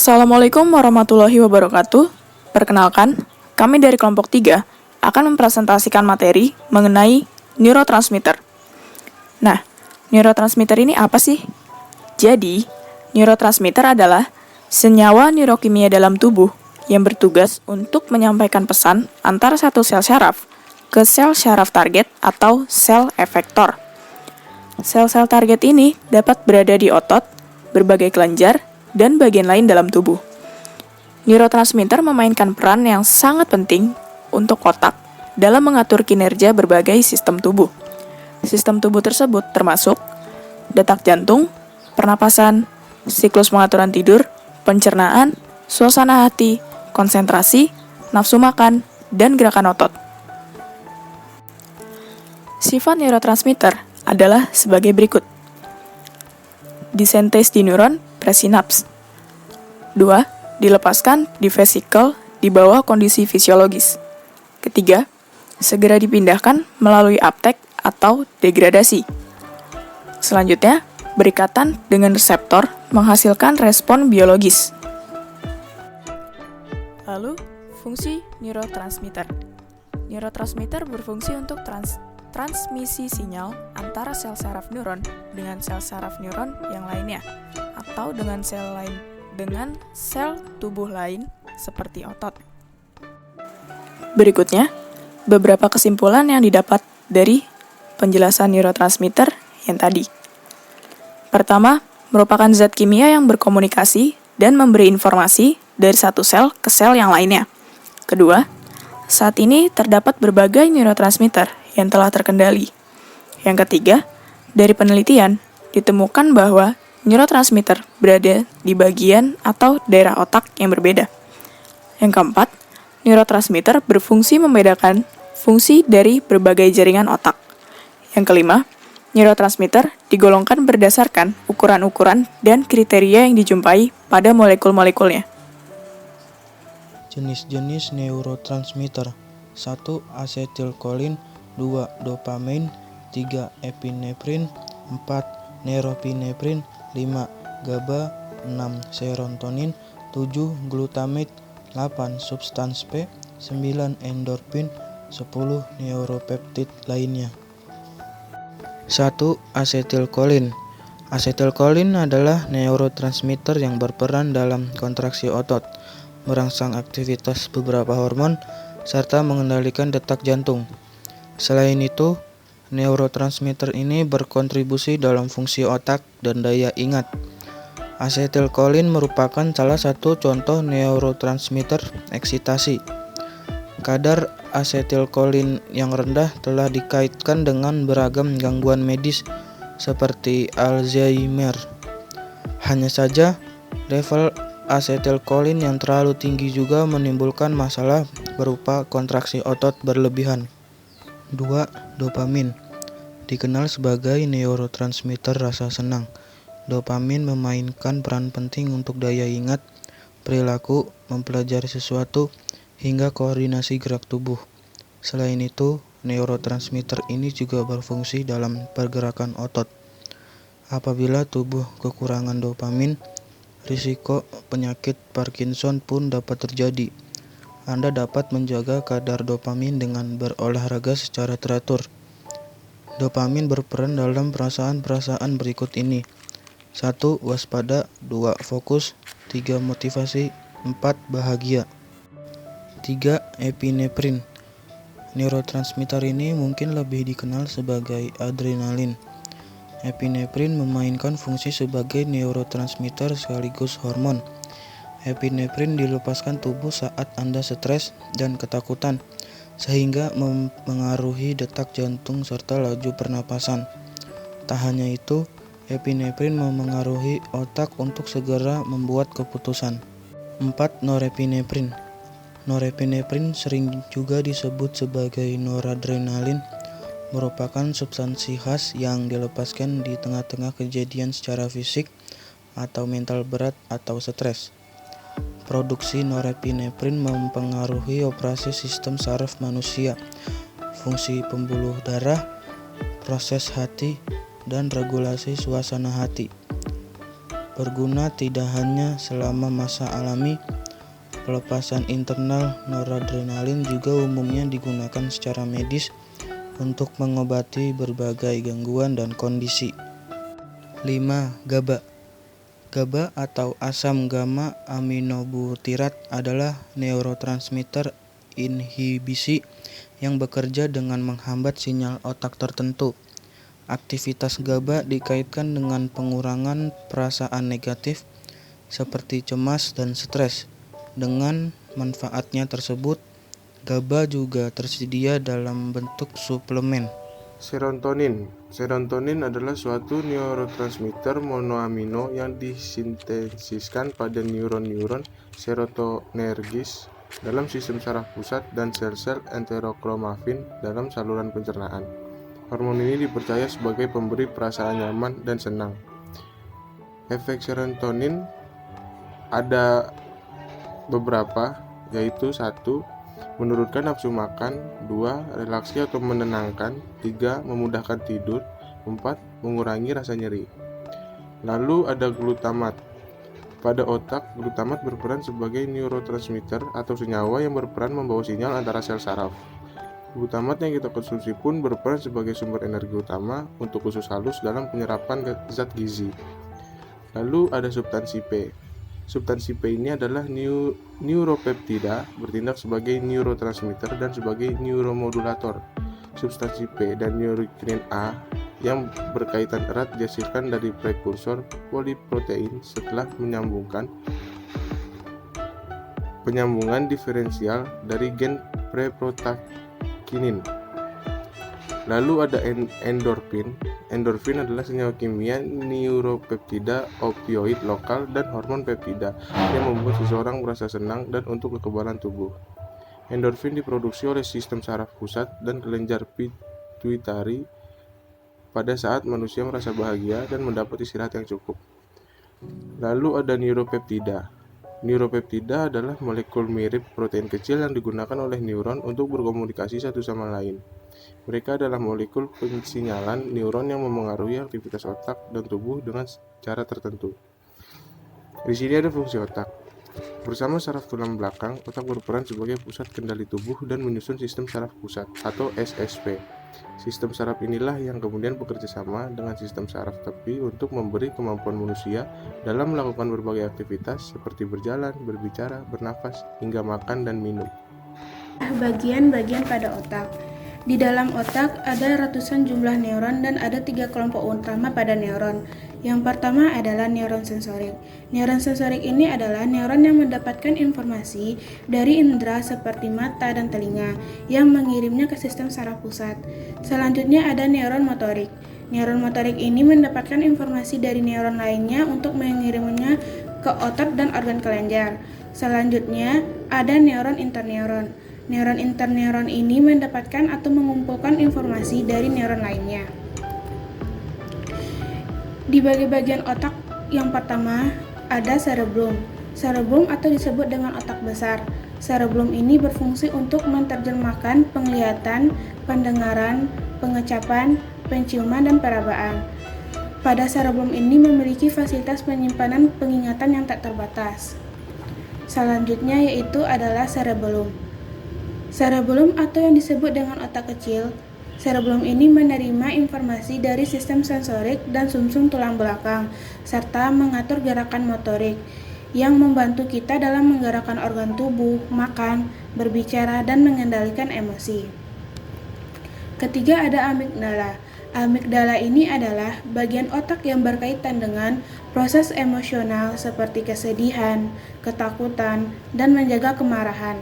Assalamualaikum warahmatullahi wabarakatuh. Perkenalkan, kami dari kelompok 3 akan mempresentasikan materi mengenai neurotransmitter. Nah, neurotransmitter ini apa sih? Jadi, neurotransmitter adalah senyawa neurokimia dalam tubuh yang bertugas untuk menyampaikan pesan antara satu sel syaraf ke sel syaraf target atau sel efektor. Sel-sel target ini dapat berada di otot, berbagai kelenjar, dan bagian lain dalam tubuh. Neurotransmitter memainkan peran yang sangat penting untuk otak dalam mengatur kinerja berbagai sistem tubuh. Sistem tubuh tersebut termasuk detak jantung, pernapasan, siklus pengaturan tidur, pencernaan, suasana hati, konsentrasi, nafsu makan, dan gerakan otot. Sifat neurotransmitter adalah sebagai berikut. Disintes di neuron presinaps. 2. Dilepaskan di vesikel di bawah kondisi fisiologis. Ketiga, segera dipindahkan melalui uptake atau degradasi. Selanjutnya, berikatan dengan reseptor menghasilkan respon biologis. Lalu, fungsi neurotransmitter. Neurotransmitter berfungsi untuk transmisi sinyal antara sel saraf neuron dengan sel saraf neuron yang lainnya, atau dengan sel tubuh lain seperti otot. Berikutnya, beberapa kesimpulan yang didapat dari penjelasan neurotransmitter yang tadi. Pertama, merupakan zat kimia yang berkomunikasi dan memberi informasi dari satu sel ke sel yang lainnya. Kedua, saat ini terdapat berbagai neurotransmitter yang telah terkendali. Yang ketiga, dari penelitian, ditemukan bahwa neurotransmitter berada di bagian atau daerah otak yang berbeda. Yang keempat, neurotransmitter berfungsi membedakan fungsi dari berbagai jaringan otak. Yang kelima, neurotransmitter digolongkan berdasarkan ukuran-ukuran dan kriteria yang dijumpai pada molekul-molekulnya. Jenis-jenis neurotransmitter: 1. Asetilkolin, 2. Dopamin, 3. Epinefrin, 4. Norepinefrin, 5. GABA, 6. Serotonin, 7. Glutamate, 8. Substans P, 9. Endorfin, 10. Neuropeptid lainnya. 1. Asetilkolin. Asetilkolin adalah neurotransmitter yang berperan dalam kontraksi otot, merangsang aktivitas beberapa hormon, serta mengendalikan detak jantung. Selain itu, neurotransmitter ini berkontribusi dalam fungsi otak dan daya ingat. Asetilkolin merupakan salah satu contoh neurotransmitter eksitasi. Kadar asetilkolin yang rendah telah dikaitkan dengan beragam gangguan medis seperti Alzheimer. Hanya saja, level asetilkolin yang terlalu tinggi juga menimbulkan masalah berupa kontraksi otot berlebihan. 2. Dopamin. Dikenal sebagai neurotransmitter rasa senang. Dopamin memainkan peran penting untuk daya ingat, perilaku, mempelajari sesuatu, hingga koordinasi gerak tubuh. Selain itu, neurotransmitter ini juga berfungsi dalam pergerakan otot. Apabila tubuh kekurangan dopamin, risiko penyakit Parkinson pun dapat terjadi. Anda dapat menjaga kadar dopamin dengan berolahraga secara teratur. Dopamin berperan dalam perasaan-perasaan berikut ini. 1. Waspada, 2. Fokus, 3. Motivasi, 4. Bahagia. 3. Epinefrin. Neurotransmitter ini mungkin lebih dikenal sebagai adrenalin. Epinefrin memainkan fungsi sebagai neurotransmitter sekaligus hormon. Epinefrin dilepaskan tubuh saat Anda stres dan ketakutan, sehingga mempengaruhi detak jantung serta laju pernapasan. Tak hanya itu, epinefrin memengaruhi otak untuk segera membuat keputusan. 4. Norepinefrin. Norepinefrin sering juga disebut sebagai noradrenalin, merupakan substansi khas yang dilepaskan di tengah-tengah kejadian secara fisik atau mental berat atau stres. Produksi norepinefrin mempengaruhi operasi sistem saraf manusia, fungsi pembuluh darah, proses hati, dan regulasi suasana hati. berguna tidak hanya selama masa alami. Pelepasan internal noradrenalin juga umumnya digunakan secara medis untuk mengobati berbagai gangguan dan kondisi. 5. GABA. GABA atau asam gamma aminobutirat adalah neurotransmitter inhibisi yang bekerja dengan menghambat sinyal otak tertentu. Aktivitas GABA dikaitkan dengan pengurangan perasaan negatif seperti cemas dan stres. Dengan manfaatnya tersebut, GABA juga tersedia dalam bentuk suplemen. Serotonin. Serotonin adalah suatu neurotransmitter monoamino yang disintesiskan pada neuron-neuron serotonergis dalam sistem saraf pusat dan sel-sel enterokromaffin dalam saluran pencernaan. Hormon ini dipercaya sebagai pemberi perasaan nyaman dan senang. Efek serotonin ada beberapa, yaitu 1. Menurunkan nafsu makan, 2. Relaksi atau menenangkan, 3. Memudahkan tidur, 4. Mengurangi rasa nyeri. Lalu ada glutamat. Pada otak, glutamat berperan sebagai neurotransmitter atau senyawa yang berperan membawa sinyal antara sel saraf. Glutamat yang kita konsumsi pun berperan sebagai sumber energi utama untuk usus halus dalam penyerapan zat gizi. Lalu ada substansi P. Substansi P ini adalah neuropeptida, bertindak sebagai neurotransmitter dan sebagai neuromodulator. Substansi P dan neurokinin A yang berkaitan erat dihasilkan dari prekursor poliprotein setelah penyambungan diferensial dari gen preprotakinin. Lalu ada endorfin. Endorfin adalah senyawa kimia neuropeptida opioid lokal dan hormon peptida yang membuat seseorang merasa senang dan untuk kekebalan tubuh. Endorfin diproduksi oleh sistem saraf pusat dan kelenjar pituitari pada saat manusia merasa bahagia dan mendapat istirahat yang cukup. Lalu ada neuropeptida. Neuropeptida adalah molekul mirip protein kecil yang digunakan oleh neuron untuk berkomunikasi satu sama lain. Mereka adalah molekul pensinyalan neuron yang memengaruhi aktivitas otak dan tubuh dengan cara tertentu. Di sini ada fungsi otak. Bersama saraf tulang belakang, otak berperan sebagai pusat kendali tubuh dan menyusun sistem saraf pusat atau SSP. Sistem saraf inilah yang kemudian bekerja sama dengan sistem saraf tepi untuk memberi kemampuan manusia dalam melakukan berbagai aktivitas seperti berjalan, berbicara, bernafas, hingga makan dan minum. Bagian-bagian pada otak. Di dalam otak ada ratusan jumlah neuron dan ada 3 kelompok utama pada neuron. Yang pertama adalah neuron sensorik. Neuron sensorik ini adalah neuron yang mendapatkan informasi dari indera seperti mata dan telinga yang mengirimnya ke sistem saraf pusat. Selanjutnya ada neuron motorik. Neuron motorik ini mendapatkan informasi dari neuron lainnya untuk mengirimnya ke otot dan organ kelenjar. Selanjutnya ada neuron interneuron. Neuron interneuron ini mendapatkan atau mengumpulkan informasi dari neuron lainnya. Di bagian otak yang pertama ada cerebellum. Cerebellum atau disebut dengan otak besar. Cerebellum ini berfungsi untuk menerjemahkan penglihatan, pendengaran, pengecapan, penciuman, dan perabaan. Pada cerebellum ini memiliki fasilitas penyimpanan pengingatan yang tak terbatas. Selanjutnya yaitu adalah cerebellum. Cerebellum atau yang disebut dengan otak kecil. Cerebellum ini menerima informasi dari sistem sensorik dan sumsum tulang belakang, serta mengatur gerakan motorik, yang membantu kita dalam menggerakkan organ tubuh, makan, berbicara, dan mengendalikan emosi. Ketiga ada amigdala. Amigdala ini adalah bagian otak yang berkaitan dengan proses emosional seperti kesedihan, ketakutan, dan menjaga kemarahan.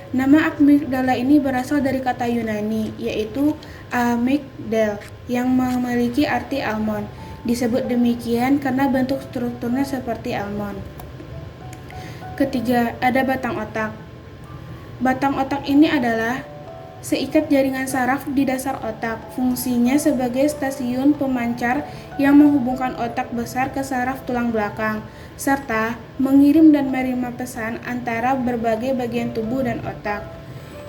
Nama amigdala ini berasal dari kata Yunani, yaitu amygdal, yang memiliki arti almond. Disebut demikian karena bentuk strukturnya seperti almond. Ketiga, ada batang otak. Batang otak ini adalah seikat jaringan saraf di dasar otak. Fungsinya sebagai stasiun pemancar yang menghubungkan otak besar ke saraf tulang belakang, serta mengirim dan menerima pesan antara berbagai bagian tubuh dan otak,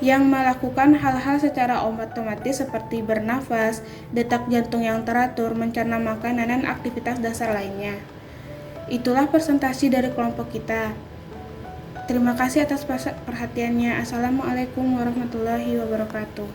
yang melakukan hal-hal secara otomatis seperti bernafas, detak jantung yang teratur, mencerna makanan, dan aktivitas dasar lainnya. Itulah presentasi dari kelompok kita. Terima kasih atas perhatiannya. Assalamualaikum warahmatullahi wabarakatuh.